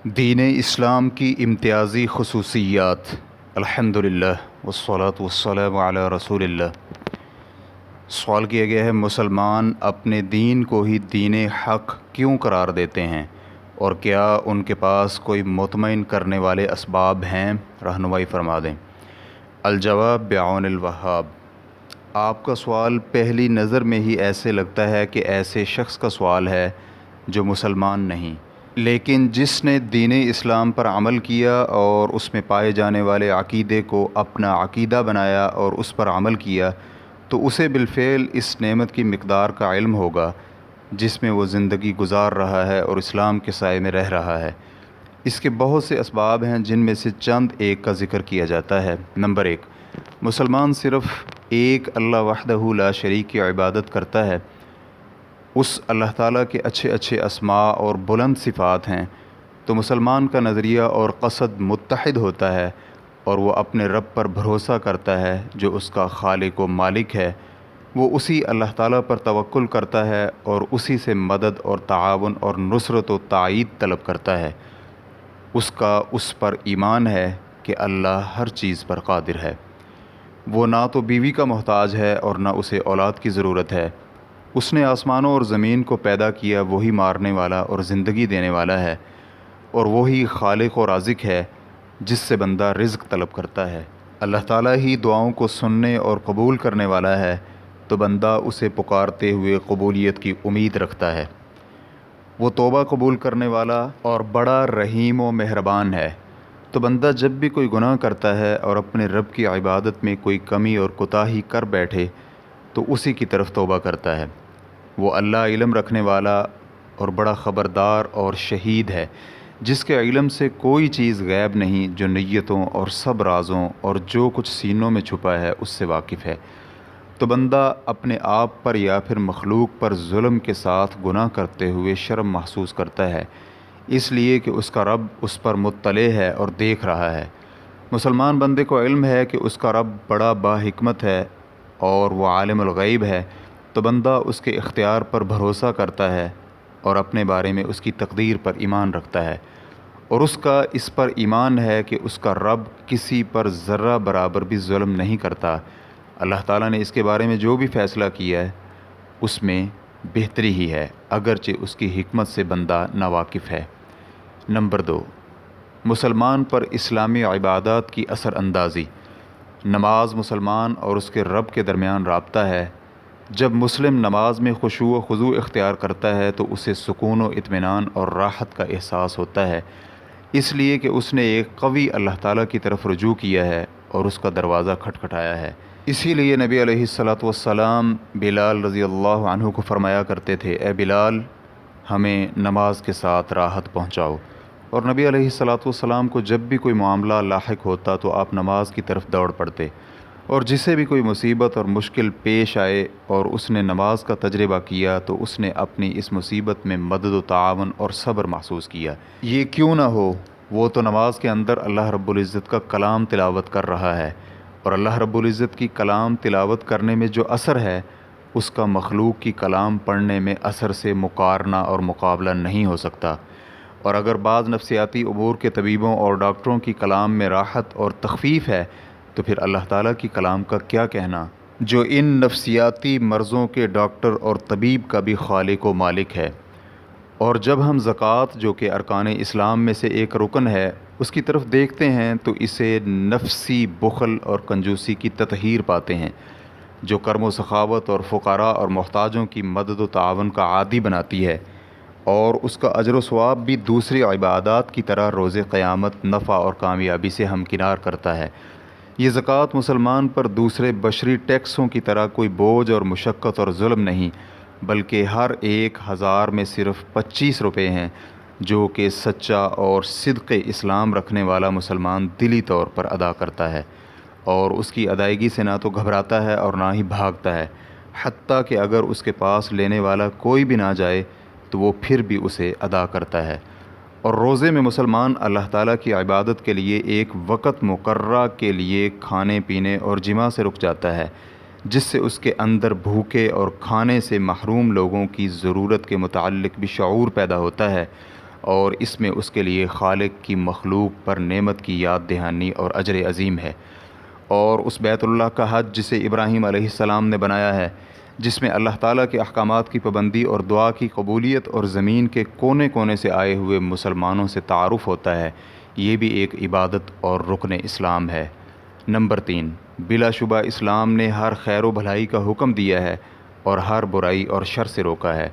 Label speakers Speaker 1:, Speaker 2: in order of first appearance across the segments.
Speaker 1: دین اسلام کی امتیازی خصوصیات۔ الحمدللہ والصلاة والسلام علی رسول اللہ۔ سوال کیا گیا ہے، مسلمان اپنے دین کو ہی دین حق کیوں قرار دیتے ہیں اور کیا ان کے پاس کوئی مطمئن کرنے والے اسباب ہیں؟ رہنمائی فرما دیں۔ الجواب بعون الوہاب۔ آپ کا سوال پہلی نظر میں ہی ایسے لگتا ہے کہ ایسے شخص کا سوال ہے جو مسلمان نہیں، لیکن جس نے دین اسلام پر عمل کیا اور اس میں پائے جانے والے عقیدے کو اپنا عقیدہ بنایا اور اس پر عمل کیا تو اسے بالفعل اس نعمت کی مقدار کا علم ہوگا جس میں وہ زندگی گزار رہا ہے اور اسلام کے سائے میں رہ رہا ہے۔ اس کے بہت سے اسباب ہیں جن میں سے چند ایک کا ذکر کیا جاتا ہے۔ نمبر 1، مسلمان صرف ایک اللہ وحدہ لا شریک کی عبادت کرتا ہے۔ اس اللہ تعالیٰ کے اچھے اچھے اسماء اور بلند صفات ہیں، تو مسلمان کا نظریہ اور قصد متحد ہوتا ہے اور وہ اپنے رب پر بھروسہ کرتا ہے جو اس کا خالق و مالک ہے۔ وہ اسی اللہ تعالیٰ پر توکل کرتا ہے اور اسی سے مدد اور تعاون اور نصرت و تائید طلب کرتا ہے۔ اس کا اس پر ایمان ہے کہ اللہ ہر چیز پر قادر ہے۔ وہ نہ تو بیوی کا محتاج ہے اور نہ اسے اولاد کی ضرورت ہے۔ اس نے آسمانوں اور زمین کو پیدا کیا، وہی مارنے والا اور زندگی دینے والا ہے، اور وہی خالق و رازق ہے جس سے بندہ رزق طلب کرتا ہے۔ اللہ تعالیٰ ہی دعاؤں کو سننے اور قبول کرنے والا ہے، تو بندہ اسے پکارتے ہوئے قبولیت کی امید رکھتا ہے۔ وہ توبہ قبول کرنے والا اور بڑا رحیم و مہربان ہے، تو بندہ جب بھی کوئی گناہ کرتا ہے اور اپنے رب کی عبادت میں کوئی کمی اور کوتاہی کر بیٹھے تو اسی کی طرف توبہ کرتا ہے۔ وہ اللہ علم رکھنے والا اور بڑا خبردار اور شہید ہے، جس کے علم سے کوئی چیز غیب نہیں، جو نیتوں اور سب رازوں اور جو کچھ سینوں میں چھپا ہے اس سے واقف ہے۔ تو بندہ اپنے آپ پر یا پھر مخلوق پر ظلم کے ساتھ گناہ کرتے ہوئے شرم محسوس کرتا ہے، اس لیے کہ اس کا رب اس پر مطلع ہے اور دیکھ رہا ہے۔ مسلمان بندے کو علم ہے کہ اس کا رب بڑا باحکمت ہے اور وہ عالم الغیب ہے، تو بندہ اس کے اختیار پر بھروسہ کرتا ہے اور اپنے بارے میں اس کی تقدیر پر ایمان رکھتا ہے، اور اس کا اس پر ایمان ہے کہ اس کا رب کسی پر ذرہ برابر بھی ظلم نہیں کرتا۔ اللہ تعالیٰ نے اس کے بارے میں جو بھی فیصلہ کیا ہے اس میں بہتری ہی ہے، اگرچہ اس کی حکمت سے بندہ ناواقف ہے۔ نمبر 2، مسلمان پر اسلامی عبادات کی اثر اندازی۔ نماز مسلمان اور اس کے رب کے درمیان رابطہ ہے۔ جب مسلم نماز میں خشوع و خضوع اختیار کرتا ہے تو اسے سکون و اطمینان اور راحت کا احساس ہوتا ہے، اس لیے کہ اس نے ایک قوی اللہ تعالیٰ کی طرف رجوع کیا ہے اور اس کا دروازہ کھٹکھٹایا ہے۔ اسی لیے نبی علیہ الصلاۃ والسلام بلال رضی اللہ عنہ کو فرمایا کرتے تھے، اے بلال، ہمیں نماز کے ساتھ راحت پہنچاؤ۔ اور نبی علیہ الصلاۃ والسلام کو جب بھی کوئی معاملہ لاحق ہوتا تو آپ نماز کی طرف دوڑ پڑتے، اور جسے بھی کوئی مصیبت اور مشکل پیش آئے اور اس نے نماز کا تجربہ کیا تو اس نے اپنی اس مصیبت میں مدد و تعاون اور صبر محسوس کیا۔ یہ کیوں نہ ہو، وہ تو نماز کے اندر اللہ رب العزت کا کلام تلاوت کر رہا ہے، اور اللہ رب العزت کی کلام تلاوت کرنے میں جو اثر ہے اس کا مخلوق کی کلام پڑھنے میں اثر سے مقارنہ اور مقابلہ نہیں ہو سکتا۔ اور اگر بعض نفسیاتی امور کے طبیبوں اور ڈاکٹروں کی کلام میں راحت اور تخفیف ہے تو پھر اللہ تعالیٰ کی کلام کا کیا کہنا، جو ان نفسیاتی مرضوں کے ڈاکٹر اور طبیب کا بھی خالق و مالک ہے۔ اور جب ہم زکوٰۃ، جو کہ ارکان اسلام میں سے ایک رکن ہے، اس کی طرف دیکھتے ہیں تو اسے نفسی بخل اور کنجوسی کی تطہیر پاتے ہیں، جو کرم و سخاوت اور فقراء اور محتاجوں کی مدد و تعاون کا عادی بناتی ہے، اور اس کا اجر و ثواب بھی دوسری عبادات کی طرح روز قیامت نفع اور کامیابی سے ہمکنار کرتا ہے۔ یہ زکوٰۃ مسلمان پر دوسرے بشری ٹیکسوں کی طرح کوئی بوجھ اور مشقت اور ظلم نہیں، بلکہ ہر 1000 میں صرف 25 روپے ہیں، جو کہ سچا اور صدق اسلام رکھنے والا مسلمان دلی طور پر ادا کرتا ہے، اور اس کی ادائیگی سے نہ تو گھبراتا ہے اور نہ ہی بھاگتا ہے، حتیٰ کہ اگر اس کے پاس لینے والا کوئی بھی نہ جائے تو وہ پھر بھی اسے ادا کرتا ہے۔ اور روزے میں مسلمان اللہ تعالیٰ کی عبادت کے لیے ایک وقت مقررہ کے لیے کھانے پینے اور جماع سے رک جاتا ہے، جس سے اس کے اندر بھوکے اور کھانے سے محروم لوگوں کی ضرورت کے متعلق بھی شعور پیدا ہوتا ہے، اور اس میں اس کے لیے خالق کی مخلوق پر نعمت کی یاد دہانی اور اجر عظیم ہے۔ اور اس بیت اللہ کا حج جسے ابراہیم علیہ السلام نے بنایا ہے، جس میں اللہ تعالیٰ کے احکامات کی پابندی اور دعا کی قبولیت اور زمین کے کونے کونے سے آئے ہوئے مسلمانوں سے تعارف ہوتا ہے، یہ بھی ایک عبادت اور رکن اسلام ہے۔ نمبر 3، بلا شبہ اسلام نے ہر خیر و بھلائی کا حکم دیا ہے اور ہر برائی اور شر سے روکا ہے۔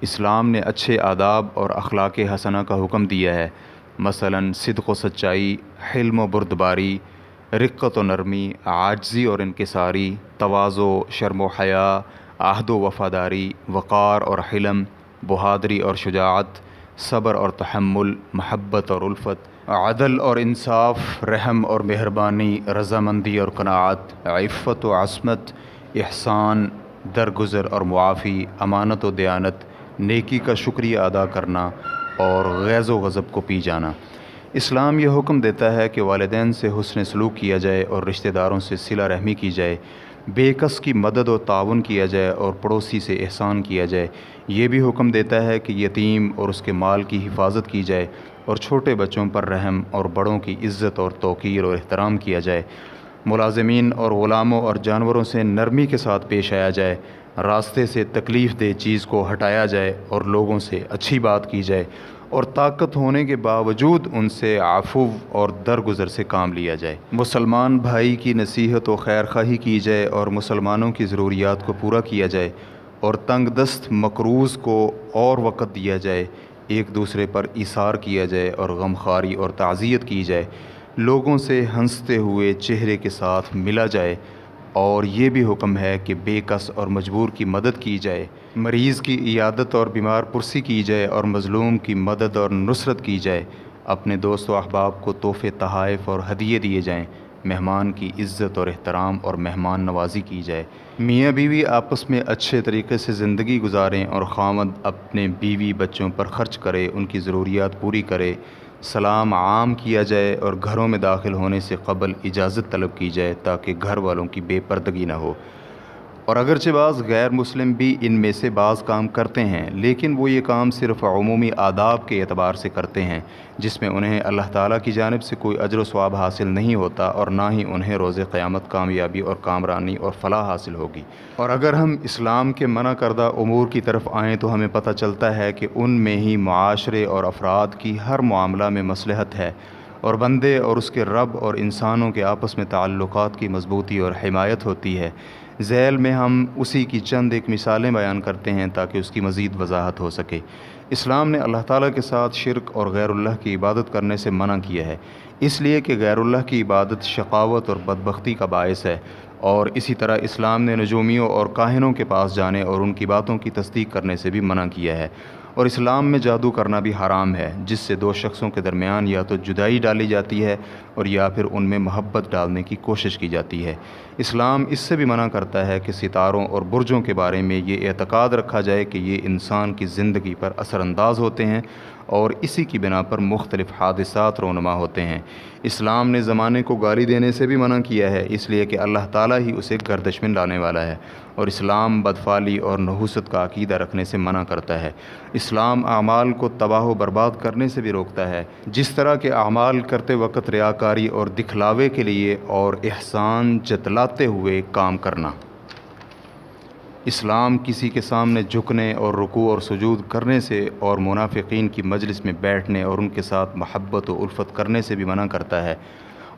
Speaker 1: اسلام نے اچھے آداب اور اخلاق حسنہ کا حکم دیا ہے، مثلاً صدق و سچائی، حلم و بردباری، رقت و نرمی، عاجزی اور انکساری، تواضع، شرم و حیا، عہد و وفاداری، وقار اور حلم، بہادری اور شجاعت، صبر اور تحمل، محبت اور الفت، عدل اور انصاف، رحم اور مہربانی، رضامندی اور قناعت، عفت و عصمت، احسان، درگزر اور معافی، امانت و دیانت، نیکی کا شکریہ ادا کرنا اور غیظ و غضب کو پی جانا۔ اسلام یہ حکم دیتا ہے کہ والدین سے حسن سلوک کیا جائے اور رشتہ داروں سے صلہ رحمی کی جائے، بے کس کی مدد و تعاون کیا جائے اور پڑوسی سے احسان کیا جائے۔ یہ بھی حکم دیتا ہے کہ یتیم اور اس کے مال کی حفاظت کی جائے اور چھوٹے بچوں پر رحم اور بڑوں کی عزت اور توقیر اور احترام کیا جائے۔ ملازمین اور غلاموں اور جانوروں سے نرمی کے ساتھ پیش آیا جائے، راستے سے تکلیف دہ چیز کو ہٹایا جائے اور لوگوں سے اچھی بات کی جائے، اور طاقت ہونے کے باوجود ان سے عفو اور درگزر سے کام لیا جائے۔ مسلمان بھائی کی نصیحت و خیر خواہی کی جائے اور مسلمانوں کی ضروریات کو پورا کیا جائے، اور تنگ دست مقروض کو اور وقت دیا جائے، ایک دوسرے پر ایثار کیا جائے اور غمخواری اور تعزیت کی جائے، لوگوں سے ہنستے ہوئے چہرے کے ساتھ ملا جائے، اور یہ بھی حکم ہے کہ بے کس اور مجبور کی مدد کی جائے، مریض کی عیادت اور بیمار پرسی کی جائے اور مظلوم کی مدد اور نصرت کی جائے، اپنے دوست و احباب کو تحفے تحائف اور ہدیے دیے جائیں، مہمان کی عزت اور احترام اور مہمان نوازی کی جائے، میاں بیوی آپس میں اچھے طریقے سے زندگی گزاریں اور خاوند اپنے بیوی بچوں پر خرچ کرے، ان کی ضروریات پوری کرے، سلام عام کیا جائے اور گھروں میں داخل ہونے سے قبل اجازت طلب کی جائے تاکہ گھر والوں کی بے پردگی نہ ہو۔ اور اگرچہ بعض غیر مسلم بھی ان میں سے بعض کام کرتے ہیں، لیکن وہ یہ کام صرف عمومی آداب کے اعتبار سے کرتے ہیں، جس میں انہیں اللہ تعالیٰ کی جانب سے کوئی اجر و ثواب حاصل نہیں ہوتا، اور نہ ہی انہیں روز قیامت کامیابی اور کامرانی اور فلاح حاصل ہوگی۔ اور اگر ہم اسلام کے منع کردہ امور کی طرف آئیں تو ہمیں پتہ چلتا ہے کہ ان میں ہی معاشرے اور افراد کی ہر معاملہ میں مصلحت ہے، اور بندے اور اس کے رب اور انسانوں کے آپس میں تعلقات کی مضبوطی اور حمایت ہوتی ہے۔ ذیل میں ہم اسی کی چند ایک مثالیں بیان کرتے ہیں تاکہ اس کی مزید وضاحت ہو سکے۔ اسلام نے اللہ تعالیٰ کے ساتھ شرک اور غیر اللہ کی عبادت کرنے سے منع کیا ہے، اس لیے کہ غیر اللہ کی عبادت شقاوت اور بدبختی کا باعث ہے، اور اسی طرح اسلام نے نجومیوں اور کاہنوں کے پاس جانے اور ان کی باتوں کی تصدیق کرنے سے بھی منع کیا ہے۔ اور اسلام میں جادو کرنا بھی حرام ہے، جس سے دو شخصوں کے درمیان یا تو جدائی ڈالی جاتی ہے اور یا پھر ان میں محبت ڈالنے کی کوشش کی جاتی ہے۔ اسلام اس سے بھی منع کرتا ہے کہ ستاروں اور برجوں کے بارے میں یہ اعتقاد رکھا جائے کہ یہ انسان کی زندگی پر اثر انداز ہوتے ہیں اور اسی کی بنا پر مختلف حادثات رونما ہوتے ہیں۔ اسلام نے زمانے کو گالی دینے سے بھی منع کیا ہے، اس لیے کہ اللہ تعالیٰ ہی اسے گردش میں لانے والا ہے، اور اسلام بدفعلی اور نحوست کا عقیدہ رکھنے سے منع کرتا ہے۔ اسلام اعمال کو تباہ و برباد کرنے سے بھی روکتا ہے، جس طرح کے اعمال کرتے وقت ریاکاری اور دکھلاوے کے لیے اور احسان جتلاتے ہوئے کام کرنا۔ اسلام کسی کے سامنے جھکنے اور رکوع اور سجود کرنے سے اور منافقین کی مجلس میں بیٹھنے اور ان کے ساتھ محبت و الفت کرنے سے بھی منع کرتا ہے،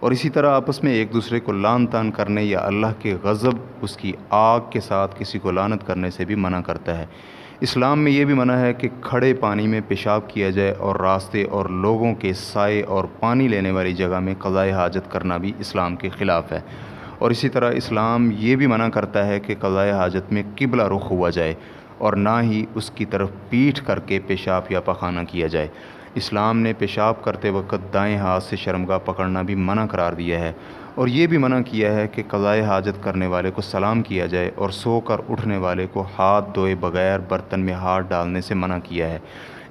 Speaker 1: اور اسی طرح آپس میں ایک دوسرے کو لعن طعن کرنے یا اللہ کے غضب اس کی آگ کے ساتھ کسی کو لعنت کرنے سے بھی منع کرتا ہے۔ اسلام میں یہ بھی منع ہے کہ کھڑے پانی میں پیشاب کیا جائے، اور راستے اور لوگوں کے سائے اور پانی لینے والی جگہ میں قضائے حاجت کرنا بھی اسلام کے خلاف ہے۔ اور اسی طرح اسلام یہ بھی منع کرتا ہے کہ قضائے حاجت میں قبلہ رخ ہوا جائے، اور نہ ہی اس کی طرف پیٹھ کر کے پیشاب یا پخانہ کیا جائے۔ اسلام نے پیشاب کرتے وقت دائیں ہاتھ سے شرمگاہ پکڑنا بھی منع قرار دیا ہے، اور یہ بھی منع کیا ہے کہ قضائے حاجت کرنے والے کو سلام کیا جائے، اور سو کر اٹھنے والے کو ہاتھ دھوئے بغیر برتن میں ہاتھ ڈالنے سے منع کیا ہے۔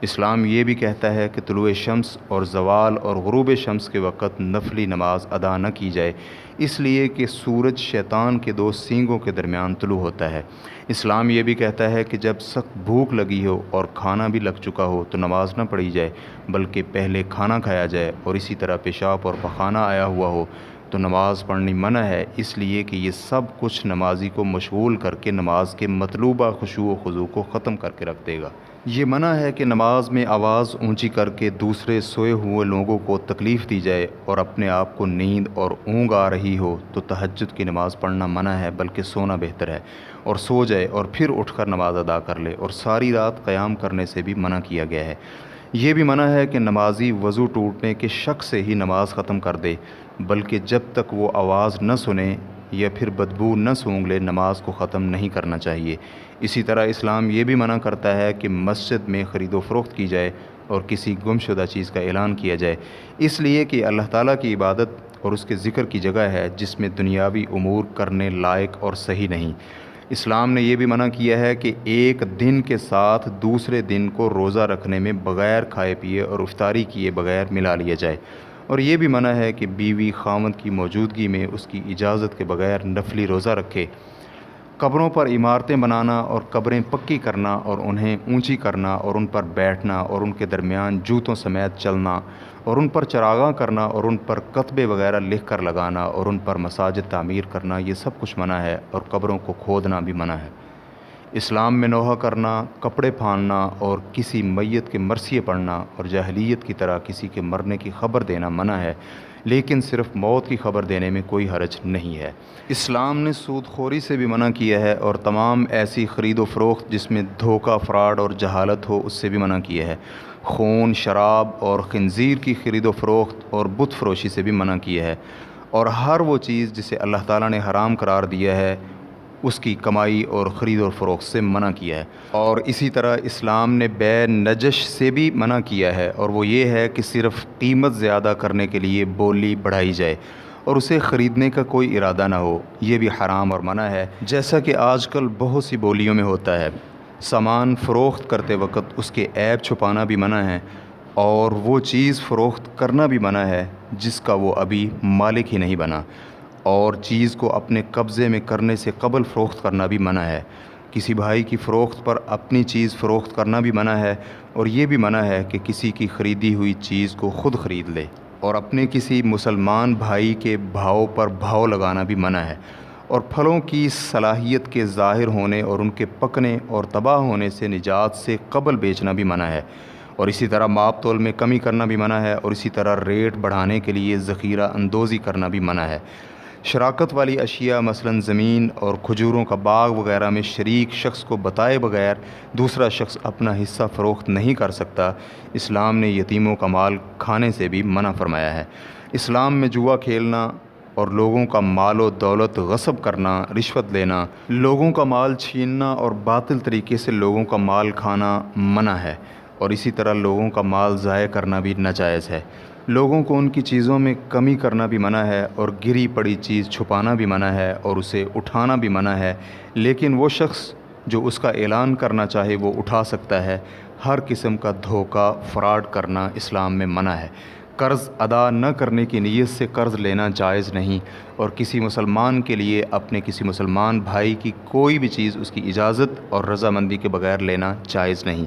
Speaker 1: اسلام یہ بھی کہتا ہے کہ طلوع شمس اور زوال اور غروب شمس کے وقت نفلی نماز ادا نہ کی جائے، اس لیے کہ سورج شیطان کے دو سینگوں کے درمیان طلوع ہوتا ہے۔ اسلام یہ بھی کہتا ہے کہ جب سخت بھوک لگی ہو اور کھانا بھی لگ چکا ہو تو نماز نہ پڑھی جائے، بلکہ پہلے کھانا کھایا جائے، اور اسی طرح پیشاب اور پخانہ آیا ہوا ہو تو نماز پڑھنی منع ہے، اس لیے کہ یہ سب کچھ نمازی کو مشغول کر کے نماز کے مطلوبہ خشوع و خضوع کو ختم کر کے رکھ دے گا۔ یہ منع ہے کہ نماز میں آواز اونچی کر کے دوسرے سوئے ہوئے لوگوں کو تکلیف دی جائے، اور اپنے آپ کو نیند اور اونگ آ رہی ہو تو تہجد کی نماز پڑھنا منع ہے، بلکہ سونا بہتر ہے، اور سو جائے اور پھر اٹھ کر نماز ادا کر لے، اور ساری رات قیام کرنے سے بھی منع کیا گیا ہے۔ یہ بھی منع ہے کہ نمازی وضو ٹوٹنے کے شک سے ہی نماز ختم کر دے، بلکہ جب تک وہ آواز نہ سنے یا پھر بدبو نہ سونگھ لے نماز کو ختم نہیں کرنا چاہیے۔ اسی طرح اسلام یہ بھی منع کرتا ہے کہ مسجد میں خرید و فروخت کی جائے اور کسی گم شدہ چیز کا اعلان کیا جائے، اس لیے کہ اللہ تعالیٰ کی عبادت اور اس کے ذکر کی جگہ ہے جس میں دنیاوی امور کرنے لائق اور صحیح نہیں۔ اسلام نے یہ بھی منع کیا ہے کہ ایک دن کے ساتھ دوسرے دن کو روزہ رکھنے میں بغیر کھائے پیے اور افطاری کیے بغیر ملا لیا جائے، اور یہ بھی منع ہے کہ بیوی خاوند کی موجودگی میں اس کی اجازت کے بغیر نفلی روزہ رکھے۔ قبروں پر عمارتیں بنانا اور قبریں پکی کرنا اور انہیں اونچی کرنا اور ان پر بیٹھنا اور ان کے درمیان جوتوں سمیت چلنا اور ان پر چراغاں کرنا اور ان پر کتبے وغیرہ لکھ کر لگانا اور ان پر مساجد تعمیر کرنا، یہ سب کچھ منع ہے، اور قبروں کو کھودنا بھی منع ہے۔ اسلام میں نوحہ کرنا، کپڑے پھاڑنا اور کسی میت کے مرثیے پڑھنا اور جاہلیت کی طرح کسی کے مرنے کی خبر دینا منع ہے، لیکن صرف موت کی خبر دینے میں کوئی حرج نہیں ہے۔ اسلام نے سود خوری سے بھی منع کیا ہے، اور تمام ایسی خرید و فروخت جس میں دھوکہ، فراڈ اور جہالت ہو اس سے بھی منع کیا ہے۔ خون، شراب اور خنزیر کی خرید و فروخت اور بت فروشی سے بھی منع کیا ہے، اور ہر وہ چیز جسے اللہ تعالیٰ نے حرام قرار دیا ہے اس کی کمائی اور خرید و فروخت سے منع کیا ہے۔ اور اسی طرح اسلام نے بے نجش سے بھی منع کیا ہے، اور وہ یہ ہے کہ صرف قیمت زیادہ کرنے کے لیے بولی بڑھائی جائے اور اسے خریدنے کا کوئی ارادہ نہ ہو، یہ بھی حرام اور منع ہے، جیسا کہ آج کل بہت سی بولیوں میں ہوتا ہے۔ سامان فروخت کرتے وقت اس کے عیب چھپانا بھی منع ہے، اور وہ چیز فروخت کرنا بھی منع ہے جس کا وہ ابھی مالک ہی نہیں بنا، اور چیز کو اپنے قبضے میں کرنے سے قبل فروخت کرنا بھی منع ہے۔ کسی بھائی کی فروخت پر اپنی چیز فروخت کرنا بھی منع ہے، اور یہ بھی منع ہے کہ کسی کی خریدی ہوئی چیز کو خود خرید لے، اور اپنے کسی مسلمان بھائی کے بھاؤ پر بھاؤ لگانا بھی منع ہے، اور پھلوں کی صلاحیت کے ظاہر ہونے اور ان کے پکنے اور تباہ ہونے سے نجات سے قبل بیچنا بھی منع ہے، اور اسی طرح ماپ تول میں کمی کرنا بھی منع ہے، اور اسی طرح ریٹ بڑھانے کے لیے ذخیرہ اندوزی کرنا بھی منع ہے۔ شراکت والی اشیاء مثلاً زمین اور کھجوروں کا باغ وغیرہ میں شریک شخص کو بتائے بغیر دوسرا شخص اپنا حصہ فروخت نہیں کر سکتا۔ اسلام نے یتیموں کا مال کھانے سے بھی منع فرمایا ہے۔ اسلام میں جوا کھیلنا اور لوگوں کا مال و دولت غصب کرنا، رشوت لینا، لوگوں کا مال چھیننا اور باطل طریقے سے لوگوں کا مال کھانا منع ہے، اور اسی طرح لوگوں کا مال ضائع کرنا بھی ناجائز ہے۔ لوگوں کو ان کی چیزوں میں کمی کرنا بھی منع ہے، اور گری پڑی چیز چھپانا بھی منع ہے اور اسے اٹھانا بھی منع ہے، لیکن وہ شخص جو اس کا اعلان کرنا چاہے وہ اٹھا سکتا ہے۔ ہر قسم کا دھوکہ، فراڈ کرنا اسلام میں منع ہے۔ قرض ادا نہ کرنے کی نیت سے قرض لینا جائز نہیں، اور کسی مسلمان کے لیے اپنے کسی مسلمان بھائی کی کوئی بھی چیز اس کی اجازت اور رضامندی کے بغیر لینا جائز نہیں،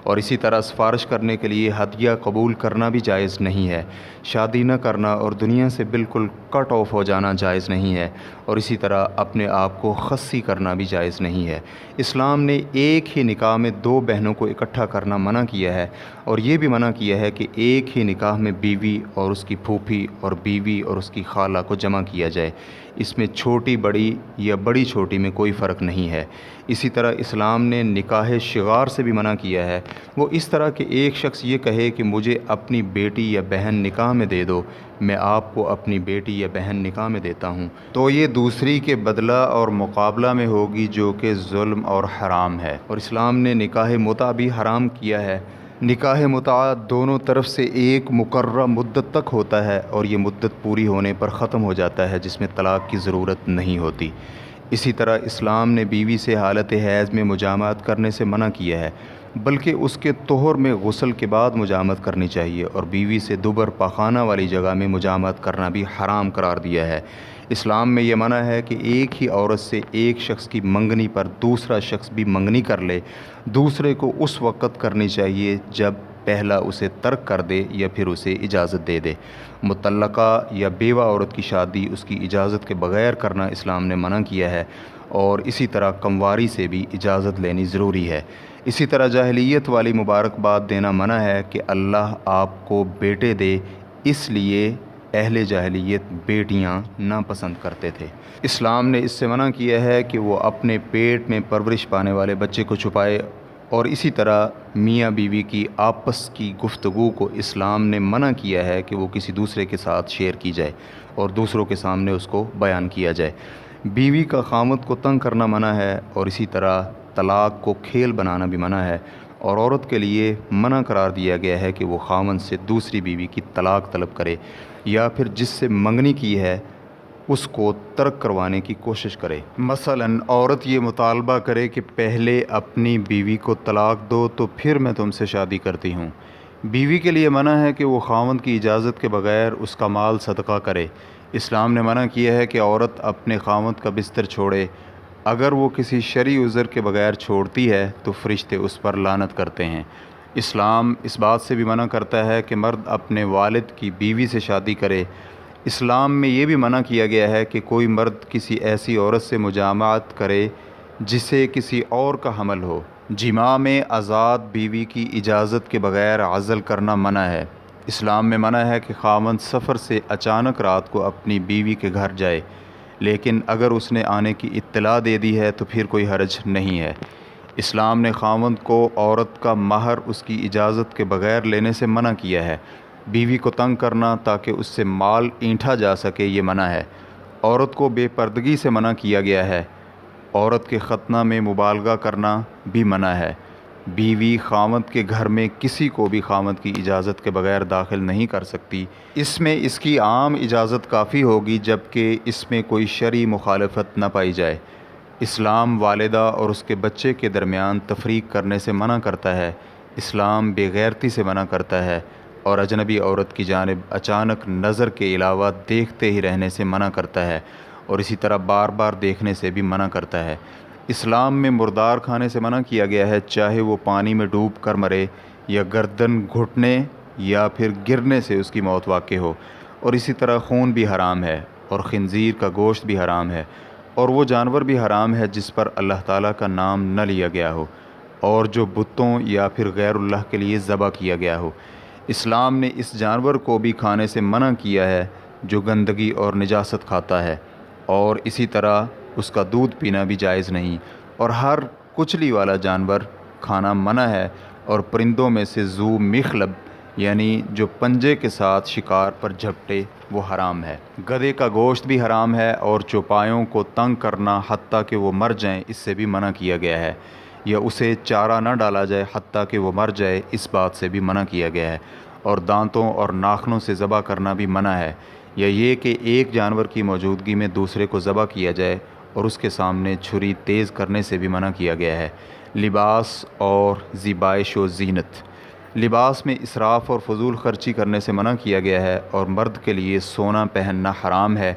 Speaker 1: اور اسی طرح سفارش کرنے کے لیے ہدیہ قبول کرنا بھی جائز نہیں ہے۔ شادی نہ کرنا اور دنیا سے بالکل کٹ آف ہو جانا جائز نہیں ہے، اور اسی طرح اپنے آپ کو خصی کرنا بھی جائز نہیں ہے۔ اسلام نے ایک ہی نکاح میں دو بہنوں کو اکٹھا کرنا منع کیا ہے، اور یہ بھی منع کیا ہے کہ ایک ہی نکاح میں بیوی اور اس کی پھوپھی اور بیوی اور اس کی خالہ کو جمع کیا جائے۔ اس میں چھوٹی بڑی یا بڑی چھوٹی میں کوئی فرق نہیں ہے۔ اسی طرح اسلام نے نکاح شغار سے بھی منع کیا ہے۔ وہ اس طرح کہ ایک شخص یہ کہے کہ مجھے اپنی بیٹی یا بہن نکاح میں دے دو، میں آپ کو اپنی بیٹی یا بہن نکاح میں دیتا ہوں، تو یہ دوسری کے بدلہ اور مقابلہ میں ہوگی جو کہ ظلم اور حرام ہے۔ اور اسلام نے نکاح متعہ بھی حرام کیا ہے۔ نکاح متعہ دونوں طرف سے ایک مقررہ مدت تک ہوتا ہے، اور یہ مدت پوری ہونے پر ختم ہو جاتا ہے، جس میں طلاق کی ضرورت نہیں ہوتی۔ اسی طرح اسلام نے بیوی سے حالت حیض میں مجامعت کرنے سے منع کیا ہے۔ بلکہ اس کے طہر میں غسل کے بعد مجامعت کرنی چاہیے، اور بیوی سے دوبر پاخانہ والی جگہ میں مجامعت کرنا بھی حرام قرار دیا ہے۔ اسلام میں یہ منع ہے کہ ایک ہی عورت سے ایک شخص کی منگنی پر دوسرا شخص بھی منگنی کر لے۔ دوسرے کو اس وقت کرنی چاہیے جب پہلا اسے ترک کر دے یا پھر اسے اجازت دے دے۔ مطلقہ یا بیوہ عورت کی شادی اس کی اجازت کے بغیر کرنا اسلام نے منع کیا ہے، اور اسی طرح کمواری سے بھی اجازت لینی ضروری ہے۔ اسی طرح جاہلیت والی مبارکباد دینا منع ہے کہ اللہ آپ کو بیٹے دے، اس لیے اہل جاہلیت بیٹیاں ناپسند کرتے تھے۔ اسلام نے اس سے منع کیا ہے کہ وہ اپنے پیٹ میں پرورش پانے والے بچے کو چھپائے، اور اسی طرح میاں بیوی کی آپس کی گفتگو کو اسلام نے منع کیا ہے کہ وہ کسی دوسرے کے ساتھ شیئر کی جائے اور دوسروں کے سامنے اس کو بیان کیا جائے۔ بیوی کا خاوند کو تنگ کرنا منع ہے، اور اسی طرح طلاق کو کھیل بنانا بھی منع ہے، اور عورت کے لیے منع قرار دیا گیا ہے کہ وہ خاوند سے دوسری بیوی کی طلاق طلب کرے، یا پھر جس سے منگنی کی ہے اس کو ترک کروانے کی کوشش کرے۔ مثلاً عورت یہ مطالبہ کرے کہ پہلے اپنی بیوی کو طلاق دو تو پھر میں تم سے شادی کرتی ہوں۔ بیوی کے لیے منع ہے کہ وہ خاوند کی اجازت کے بغیر اس کا مال صدقہ کرے۔ اسلام نے منع کیا ہے کہ عورت اپنے خاوند کا بستر چھوڑے۔ اگر وہ کسی شرعی عذر کے بغیر چھوڑتی ہے تو فرشتے اس پر لعنت کرتے ہیں۔ اسلام اس بات سے بھی منع کرتا ہے کہ مرد اپنے والد کی بیوی سے شادی کرے۔ اسلام میں یہ بھی منع کیا گیا ہے کہ کوئی مرد کسی ایسی عورت سے مجامعت کرے جسے کسی اور کا حمل ہو۔ جماع میں آزاد بیوی کی اجازت کے بغیر عزل کرنا منع ہے۔ اسلام میں منع ہے کہ خاوند سفر سے اچانک رات کو اپنی بیوی کے گھر جائے، لیکن اگر اس نے آنے کی اطلاع دے دی ہے تو پھر کوئی حرج نہیں ہے۔ اسلام نے خاوند کو عورت کا مہر اس کی اجازت کے بغیر لینے سے منع کیا ہے۔ بیوی کو تنگ کرنا تاکہ اس سے مال اینٹھا جا سکے یہ منع ہے۔ عورت کو بے پردگی سے منع کیا گیا ہے۔ عورت کے ختنہ میں مبالغہ کرنا بھی منع ہے۔ بیوی خاوند کے گھر میں کسی کو بھی خاوند کی اجازت کے بغیر داخل نہیں کر سکتی۔ اس میں اس کی عام اجازت کافی ہوگی جبکہ اس میں کوئی شرعی مخالفت نہ پائی جائے۔ اسلام والدہ اور اس کے بچے کے درمیان تفریق کرنے سے منع کرتا ہے۔ اسلام بے غیرتی سے منع کرتا ہے، اور اجنبی عورت کی جانب اچانک نظر کے علاوہ دیکھتے ہی رہنے سے منع کرتا ہے، اور اسی طرح بار بار دیکھنے سے بھی منع کرتا ہے۔ اسلام میں مردار کھانے سے منع کیا گیا ہے، چاہے وہ پانی میں ڈوب کر مرے یا گردن گھٹنے یا پھر گرنے سے اس کی موت واقع ہو، اور اسی طرح خون بھی حرام ہے، اور خنزیر کا گوشت بھی حرام ہے، اور وہ جانور بھی حرام ہے جس پر اللہ تعالیٰ کا نام نہ لیا گیا ہو، اور جو بتوں یا پھر غیر اللہ کے لیے ذبح کیا گیا ہو۔ اسلام نے اس جانور کو بھی کھانے سے منع کیا ہے جو گندگی اور نجاست کھاتا ہے، اور اسی طرح اس کا دودھ پینا بھی جائز نہیں، اور ہر کچلی والا جانور کھانا منع ہے، اور پرندوں میں سے ذو مخلب یعنی جو پنجے کے ساتھ شکار پر جھپٹے وہ حرام ہے۔ گدھے کا گوشت بھی حرام ہے، اور چوپایوں کو تنگ کرنا حتیٰ کہ وہ مر جائیں اس سے بھی منع کیا گیا ہے، یا اسے چارہ نہ ڈالا جائے حتیٰ کہ وہ مر جائے اس بات سے بھی منع کیا گیا ہے، اور دانتوں اور ناخنوں سے ذبح کرنا بھی منع ہے، یا یہ کہ ایک جانور کی موجودگی میں دوسرے کو ذبح کیا جائے اور اس کے سامنے چھری تیز کرنے سے بھی منع کیا گیا ہے۔ لباس اور زیبائش و زینت، لباس میں اسراف اور فضول خرچی کرنے سے منع کیا گیا ہے، اور مرد کے لیے سونا پہننا حرام ہے۔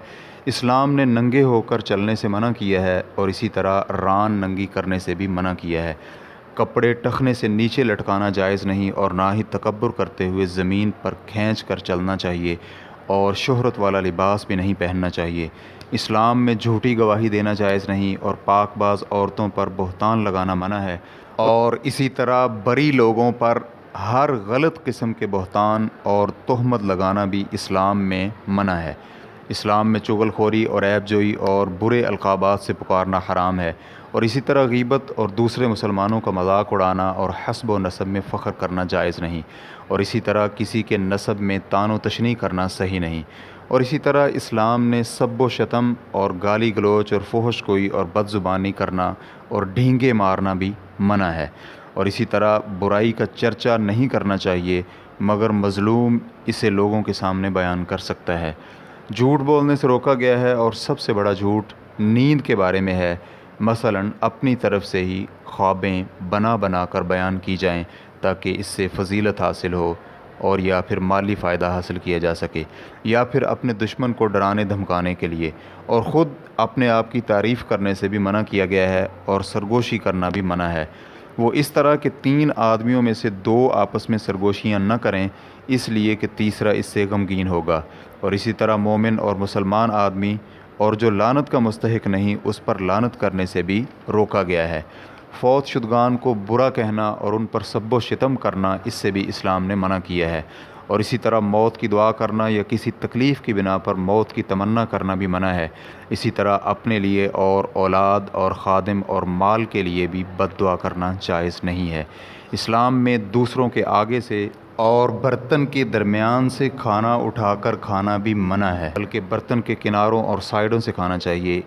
Speaker 1: اسلام نے ننگے ہو کر چلنے سے منع کیا ہے، اور اسی طرح ران ننگی کرنے سے بھی منع کیا ہے۔ کپڑے ٹخنے سے نیچے لٹکانا جائز نہیں، اور نہ ہی تکبر کرتے ہوئے زمین پر کھینچ کر چلنا چاہیے، اور شہرت والا لباس بھی نہیں پہننا چاہیے۔ اسلام میں جھوٹی گواہی دینا جائز نہیں، اور پاک باز عورتوں پر بہتان لگانا منع ہے، اور اسی طرح بری لوگوں پر ہر غلط قسم کے بہتان اور تہمت لگانا بھی اسلام میں منع ہے۔ اسلام میں چغل خوری اور عیب جوئی اور برے القابات سے پکارنا حرام ہے، اور اسی طرح غیبت اور دوسرے مسلمانوں کا مذاق اڑانا اور حسب و نسب میں فخر کرنا جائز نہیں، اور اسی طرح کسی کے نسب میں طعن و تشنیع کرنا صحیح نہیں، اور اسی طرح اسلام نے سب و شتم اور گالی گلوچ اور فحش گوئی اور بد زبانی کرنا اور ڈھینگے مارنا بھی منع ہے، اور اسی طرح برائی کا چرچا نہیں کرنا چاہیے مگر مظلوم اسے لوگوں کے سامنے بیان کر سکتا ہے۔ جھوٹ بولنے سے روکا گیا ہے، اور سب سے بڑا جھوٹ نیند کے بارے میں ہے۔ مثلاً اپنی طرف سے ہی خوابیں بنا بنا کر بیان کی جائیں تاکہ اس سے فضیلت حاصل ہو اور یا پھر مالی فائدہ حاصل کیا جا سکے، یا پھر اپنے دشمن کو ڈرانے دھمکانے کے لیے، اور خود اپنے آپ کی تعریف کرنے سے بھی منع کیا گیا ہے اور سرگوشی کرنا بھی منع ہے۔ وہ اس طرح کہ 3 آدمیوں میں سے 2 آپس میں سرگوشیاں نہ کریں، اس لیے کہ تیسرا اس سے غمگین ہوگا، اور اسی طرح مومن اور مسلمان آدمی اور جو لعنت کا مستحق نہیں اس پر لعنت کرنے سے بھی روکا گیا ہے۔ فوت شدگان کو برا کہنا اور ان پر سب و شتم کرنا اس سے بھی اسلام نے منع کیا ہے، اور اسی طرح موت کی دعا کرنا یا کسی تکلیف کی بنا پر موت کی تمنا کرنا بھی منع ہے۔ اسی طرح اپنے لیے اور اولاد اور خادم اور مال کے لیے بھی بد دعا کرنا جائز نہیں ہے۔ اسلام میں دوسروں کے آگے سے اور برتن کے درمیان سے کھانا اٹھا کر کھانا بھی منع ہے، بلکہ برتن کے کناروں اور سائڈوں سے کھانا چاہیے،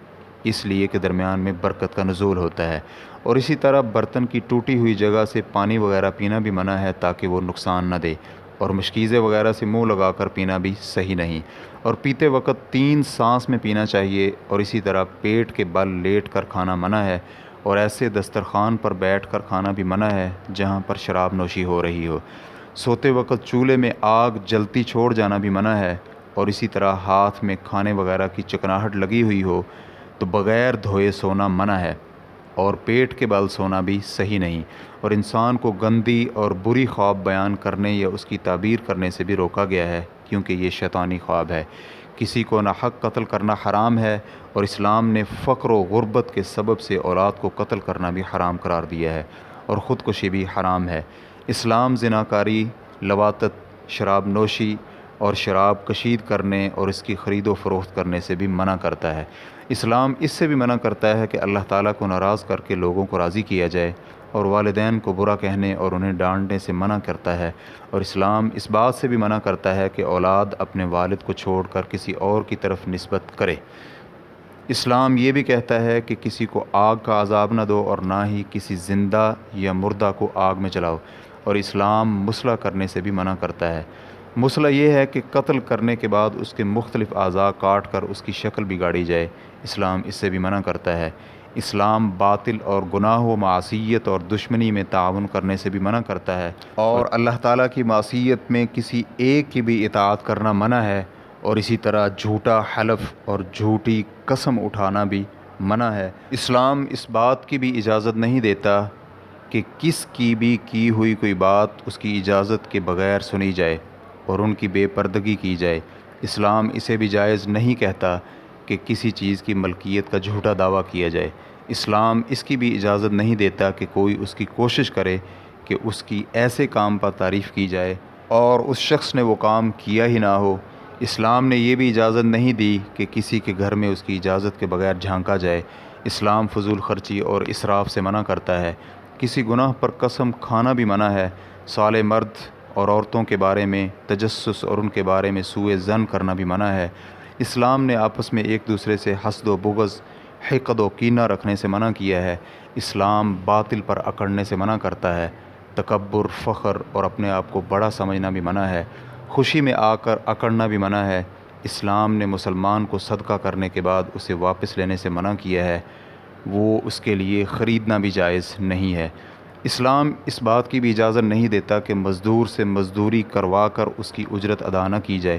Speaker 1: اس لیے کہ درمیان میں برکت کا نزول ہوتا ہے۔ اور اسی طرح برتن کی ٹوٹی ہوئی جگہ سے پانی وغیرہ پینا بھی منع ہے تاکہ وہ نقصان نہ دے، اور مشکیزے وغیرہ سے منہ لگا کر پینا بھی صحیح نہیں، اور پیتے وقت 3 سانس میں پینا چاہیے، اور اسی طرح پیٹ کے بل لیٹ کر کھانا منع ہے، اور ایسے دسترخوان پر بیٹھ کر کھانا بھی منع ہے جہاں پر شراب نوشی ہو رہی ہو۔ سوتے وقت چولہے میں آگ جلتی چھوڑ جانا بھی منع ہے، اور اسی طرح ہاتھ میں کھانے وغیرہ کی چکناہٹ لگی ہوئی ہو تو بغیر دھوئے سونا منع ہے، اور پیٹ کے بل سونا بھی صحیح نہیں، اور انسان کو گندی اور بری خواب بیان کرنے یا اس کی تعبیر کرنے سے بھی روکا گیا ہے کیونکہ یہ شیطانی خواب ہے۔ کسی کو ناحق قتل کرنا حرام ہے، اور اسلام نے فقر و غربت کے سبب سے اولاد کو قتل کرنا بھی حرام قرار دیا ہے، اور خودکشی بھی حرام ہے۔ اسلام زناکاری، لواطت، شراب نوشی اور شراب کشید کرنے اور اس کی خرید و فروخت کرنے سے بھی منع کرتا ہے۔ اسلام اس سے بھی منع کرتا ہے کہ اللہ تعالیٰ کو ناراض کر کے لوگوں کو راضی کیا جائے، اور والدین کو برا کہنے اور انہیں ڈانٹنے سے منع کرتا ہے، اور اسلام اس بات سے بھی منع کرتا ہے کہ اولاد اپنے والد کو چھوڑ کر کسی اور کی طرف نسبت کرے۔ اسلام یہ بھی کہتا ہے کہ کسی کو آگ کا عذاب نہ دو اور نہ ہی کسی زندہ یا مردہ کو آگ میں جلاؤ، اور اسلام مصلح کرنے سے بھی منع کرتا ہے۔ مصلح یہ ہے کہ قتل کرنے کے بعد اس کے مختلف اعضاء کاٹ کر اس کی شکل بگاڑی جائے، اسلام اس سے بھی منع کرتا ہے۔ اسلام باطل اور گناہ و معصیت اور دشمنی میں تعاون کرنے سے بھی منع کرتا ہے، اور اللہ تعالیٰ کی معصیت میں کسی ایک کی بھی اطاعت کرنا منع ہے، اور اسی طرح جھوٹا حلف اور جھوٹی قسم اٹھانا بھی منع ہے۔ اسلام اس بات کی بھی اجازت نہیں دیتا کہ کس کی بھی کی ہوئی کوئی بات اس کی اجازت کے بغیر سنی جائے اور ان کی بے پردگی کی جائے۔ اسلام اسے بھی جائز نہیں کہتا کہ کسی چیز کی ملکیت کا جھوٹا دعویٰ کیا جائے۔ اسلام اس کی بھی اجازت نہیں دیتا کہ کوئی اس کی کوشش کرے کہ اس کی ایسے کام پر تعریف کی جائے اور اس شخص نے وہ کام کیا ہی نہ ہو۔ اسلام نے یہ بھی اجازت نہیں دی کہ کسی کے گھر میں اس کی اجازت کے بغیر جھانکا جائے۔ اسلام فضول خرچی اور اسراف سے منع کرتا ہے۔ کسی گناہ پر قسم کھانا بھی منع ہے۔ صالح مرد اور عورتوں کے بارے میں تجسس اور ان کے بارے میں سوء ظن کرنا بھی منع ہے۔ اسلام نے آپس میں ایک دوسرے سے حسد و بغض، حقد و کینہ رکھنے سے منع کیا ہے۔ اسلام باطل پر اکڑنے سے منع کرتا ہے۔ تکبر، فخر اور اپنے آپ کو بڑا سمجھنا بھی منع ہے۔ خوشی میں آ کر اکڑنا بھی منع ہے۔ اسلام نے مسلمان کو صدقہ کرنے کے بعد اسے واپس لینے سے منع کیا ہے، وہ اس کے لیے خریدنا بھی جائز نہیں ہے۔ اسلام اس بات کی بھی اجازت نہیں دیتا کہ مزدور سے مزدوری کروا کر اس کی اجرت ادا نہ کی جائے۔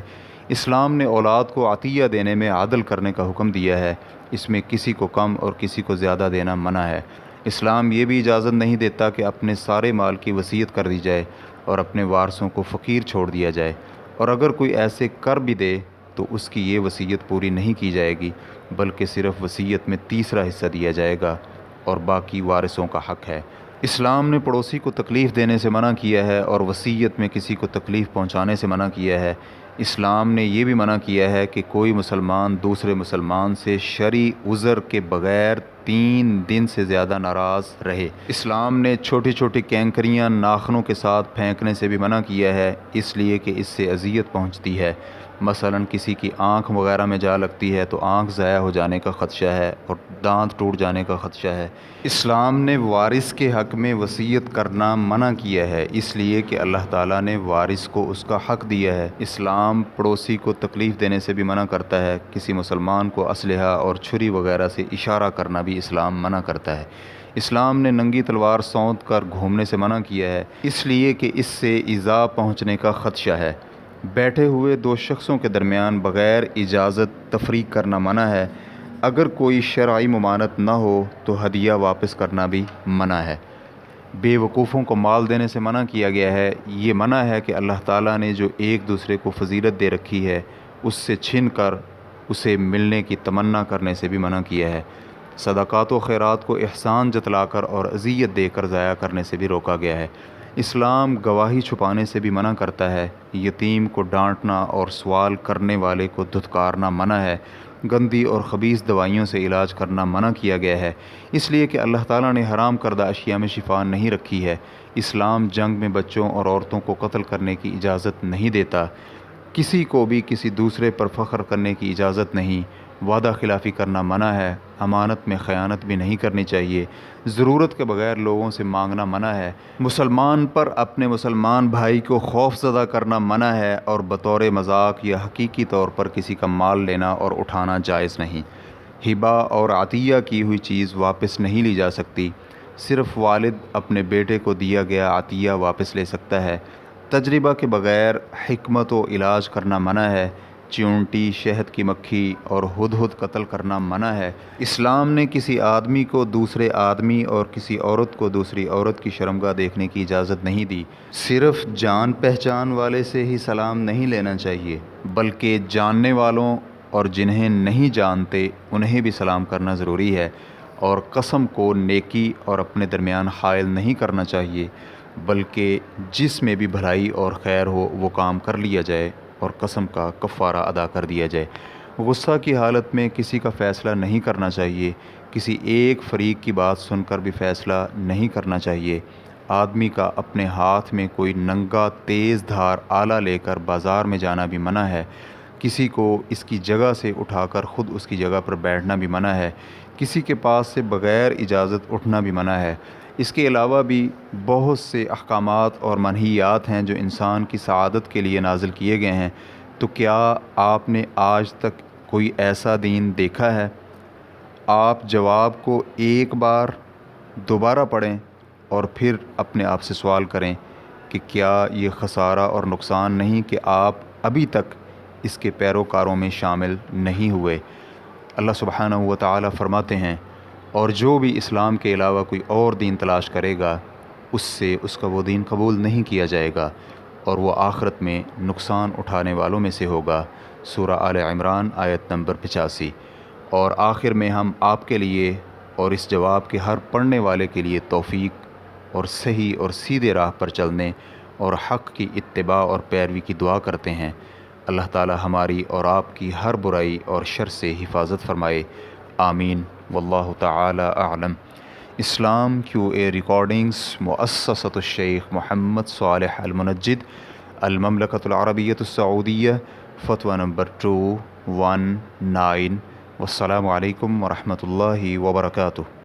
Speaker 1: اسلام نے اولاد کو عطیہ دینے میں عدل کرنے کا حکم دیا ہے، اس میں کسی کو کم اور کسی کو زیادہ دینا منع ہے۔ اسلام یہ بھی اجازت نہیں دیتا کہ اپنے سارے مال کی وصیت کر دی جائے اور اپنے وارثوں کو فقیر چھوڑ دیا جائے، اور اگر کوئی ایسے کر بھی دے تو اس کی یہ وصیت پوری نہیں کی جائے گی، بلکہ صرف وصیت میں تیسرا حصہ دیا جائے گا اور باقی وارثوں کا حق ہے۔ اسلام نے پڑوسی کو تکلیف دینے سے منع کیا ہے اور وصیت میں کسی کو تکلیف پہنچانے سے منع کیا ہے۔ اسلام نے یہ بھی منع کیا ہے کہ کوئی مسلمان دوسرے مسلمان سے شرعی عذر کے بغیر 3 دن سے زیادہ ناراض رہے۔ اسلام نے چھوٹی چھوٹی کینکریاں ناخنوں کے ساتھ پھینکنے سے بھی منع کیا ہے، اس لیے کہ اس سے اذیت پہنچتی ہے۔ مثلا کسی کی آنکھ وغیرہ میں جا لگتی ہے تو آنکھ ضائع ہو جانے کا خدشہ ہے اور دانت ٹوٹ جانے کا خدشہ ہے۔ اسلام نے وارث کے حق میں وصیت کرنا منع کیا ہے، اس لیے کہ اللہ تعالیٰ نے وارث کو اس کا حق دیا ہے۔ اسلام پڑوسی کو تکلیف دینے سے بھی منع کرتا ہے۔ کسی مسلمان کو اسلحہ اور چھری وغیرہ سے اشارہ کرنا بھی بھی اسلام منع کرتا ہے۔ اسلام نے ننگی تلوار سونت کر گھومنے سے منع کیا ہے، اس لیے کہ اس سے ایذا پہنچنے کا خدشہ ہے۔ بیٹھے ہوئے دو شخصوں کے درمیان بغیر اجازت تفریق کرنا منع ہے۔ اگر کوئی شرعی ممانعت نہ ہو تو ہدیہ واپس کرنا بھی منع ہے۔ بے وقوفوں کو مال دینے سے منع کیا گیا ہے۔ یہ منع ہے کہ اللہ تعالیٰ نے جو ایک دوسرے کو فضیلت دے رکھی ہے اس سے چھن کر اسے ملنے کی تمنا کرنے سے بھی منع کیا ہے۔ صدقات و خیرات کو احسان جتلا کر اور اذیت دے کر ضائع کرنے سے بھی روکا گیا ہے۔ اسلام گواہی چھپانے سے بھی منع کرتا ہے۔ یتیم کو ڈانٹنا اور سوال کرنے والے کو دھتکارنا منع ہے۔ گندی اور خبیث دوائیوں سے علاج کرنا منع کیا گیا ہے، اس لیے کہ اللہ تعالیٰ نے حرام کردہ اشیاء میں شفا نہیں رکھی ہے۔ اسلام جنگ میں بچوں اور عورتوں کو قتل کرنے کی اجازت نہیں دیتا۔ کسی کو بھی کسی دوسرے پر فخر کرنے کی اجازت نہیں۔ وعدہ خلافی کرنا منع ہے۔ امانت میں خیانت بھی نہیں کرنی چاہیے۔ ضرورت کے بغیر لوگوں سے مانگنا منع ہے۔ مسلمان پر اپنے مسلمان بھائی کو خوف زدہ کرنا منع ہے، اور بطور مذاق یا حقیقی طور پر کسی کا مال لینا اور اٹھانا جائز نہیں۔ ہبہ اور عطیہ کی ہوئی چیز واپس نہیں لی جا سکتی۔ صرف والد اپنے بیٹے کو دیا گیا عطیہ واپس لے سکتا ہے۔ تجربہ کے بغیر حکمت و علاج کرنا منع ہے۔ چیونٹی، شہد کی مکھی اور ہدہد قتل کرنا منع ہے۔ اسلام نے کسی آدمی کو دوسرے آدمی اور کسی عورت کو دوسری عورت کی شرمگاہ دیکھنے کی اجازت نہیں دی۔ صرف جان پہچان والے سے ہی سلام نہیں لینا چاہیے، بلکہ جاننے والوں اور جنہیں نہیں جانتے انہیں بھی سلام کرنا ضروری ہے۔ اور قسم کو نیکی اور اپنے درمیان حائل نہیں کرنا چاہیے، بلکہ جس میں بھی بھلائی اور خیر ہو وہ کام کر لیا جائے اور قسم کا کفارہ ادا کر دیا جائے۔ غصہ کی حالت میں کسی کا فیصلہ نہیں کرنا چاہیے۔ کسی ایک فریق کی بات سن کر بھی فیصلہ نہیں کرنا چاہیے۔ آدمی کا اپنے ہاتھ میں کوئی ننگا تیز دھار آلہ لے کر بازار میں جانا بھی منع ہے۔ کسی کو اس کی جگہ سے اٹھا کر خود اس کی جگہ پر بیٹھنا بھی منع ہے۔ کسی کے پاس سے بغیر اجازت اٹھنا بھی منع ہے۔ اس کے علاوہ بھی بہت سے احکامات اور منہیات ہیں جو انسان کی سعادت کے لیے نازل کیے گئے ہیں۔ تو کیا آپ نے آج تک کوئی ایسا دین دیکھا ہے؟ آپ جواب کو ایک بار دوبارہ پڑھیں اور پھر اپنے آپ سے سوال کریں کہ کیا یہ خسارہ اور نقصان نہیں کہ آپ ابھی تک اس کے پیروکاروں میں شامل نہیں ہوئے۔ اللہ سبحانہ و تعالی فرماتے ہیں، اور جو بھی اسلام کے علاوہ کوئی اور دین تلاش کرے گا اس سے اس کا وہ دین قبول نہیں کیا جائے گا، اور وہ آخرت میں نقصان اٹھانے والوں میں سے ہوگا۔ سورہ آل عمران آیت نمبر 85۔ اور آخر میں ہم آپ کے لیے اور اس جواب کے ہر پڑھنے والے کے لیے توفیق اور صحیح اور سیدھے راہ پر چلنے اور حق کی اتباع اور پیروی کی دعا کرتے ہیں۔ اللہ تعالی ہماری اور آپ کی ہر برائی اور شر سے حفاظت فرمائے، آمین۔ واللہ تعالی اعلم۔ اسلام QA ریکارڈنگز، مؤسسۃ الشیخ محمد صالح المنجد، المملکۃ العربیۃ السعودیہ، فتویٰ نمبر 219۔ والسلام علیکم ورحمۃ اللہ وبرکاتہ۔